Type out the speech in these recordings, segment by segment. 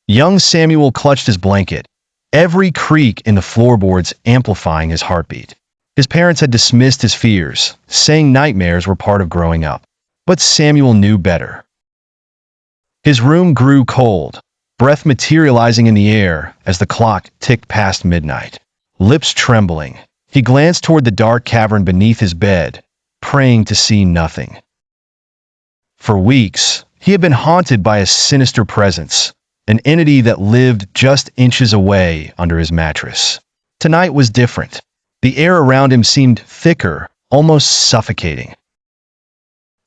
Young Samuel clutched his blanket, every creak in the floorboards amplifying his heartbeat. His parents had dismissed his fears, saying nightmares were part of growing up. But Samuel knew better. His room grew cold, breath materializing in the air as the clock ticked past midnight. Lips trembling, he glanced toward the dark cavern beneath his bed, praying to see nothing. For weeks, he had been haunted by a sinister presence, an entity that lived just inches away under his mattress. Tonight was different. The air around him seemed thicker, almost suffocating.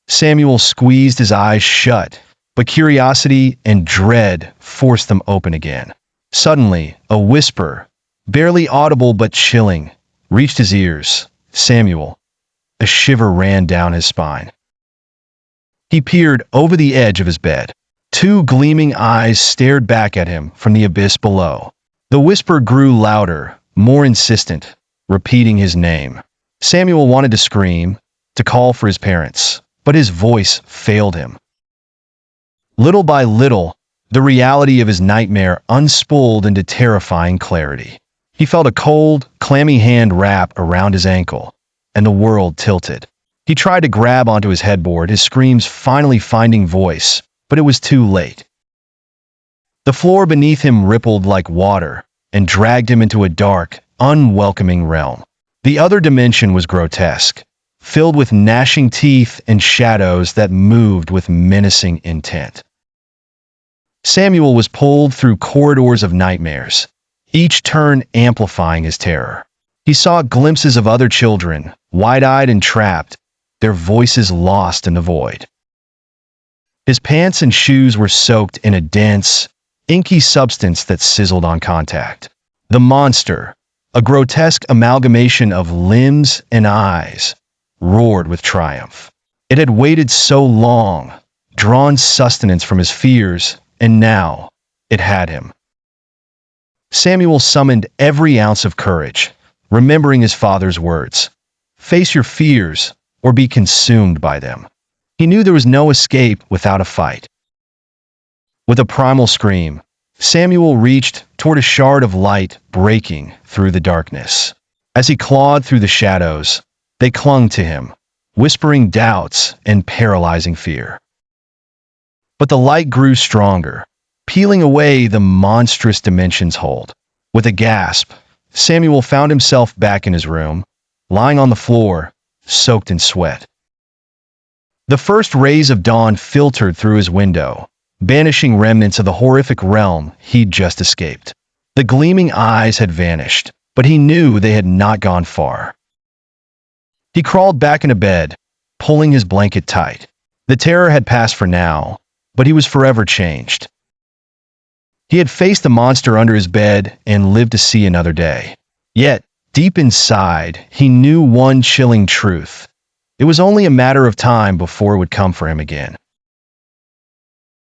Samuel squeezed his eyes shut, but curiosity and dread forced them open again. Suddenly, a whisper, barely audible but chilling, reached his ears. "Samuel." A shiver ran down his spine. He peered over the edge of his bed. Two gleaming eyes stared back at him from the abyss below. The whisper grew louder, more insistent, repeating his name. Samuel wanted to scream, to call for his parents, but his voice failed him. Little by little, the reality of his nightmare unspooled into terrifying clarity. He felt a cold, clammy hand wrap around his ankle, and the world tilted. He tried to grab onto his headboard, his screams finally finding voice, but it was too late. The floor beneath him rippled like water and dragged him into a dark, unwelcoming realm. The other dimension was grotesque, filled with gnashing teeth and shadows that moved with menacing intent. Samuel was pulled through corridors of nightmares, each turn amplifying his terror. He saw glimpses of other children, wide-eyed and trapped, their voices lost in the void. His pants and shoes were soaked in a dense, inky substance that sizzled on contact. The monster, a grotesque amalgamation of limbs and eyes, roared with triumph. It had waited so long, drawn sustenance from his fears, and now it had him. Samuel summoned every ounce of courage, remembering his father's words, "Face your fears, or be consumed by them." He knew there was no escape without a fight. With a primal scream, Samuel reached toward a shard of light breaking through the darkness. As he clawed through the shadows, they clung to him, whispering doubts and paralyzing fear. But the light grew stronger, peeling away the monstrous dimension's hold. With a gasp, Samuel found himself back in his room, lying on the floor, soaked in sweat. The first rays of dawn filtered through his window, banishing remnants of the horrific realm he'd just escaped. The gleaming eyes had vanished, but he knew they had not gone far. He crawled back into bed, pulling his blanket tight. The terror had passed for now, but he was forever changed. He had faced the monster under his bed and lived to see another day. Yet, deep inside, he knew one chilling truth. It was only a matter of time before it would come for him again.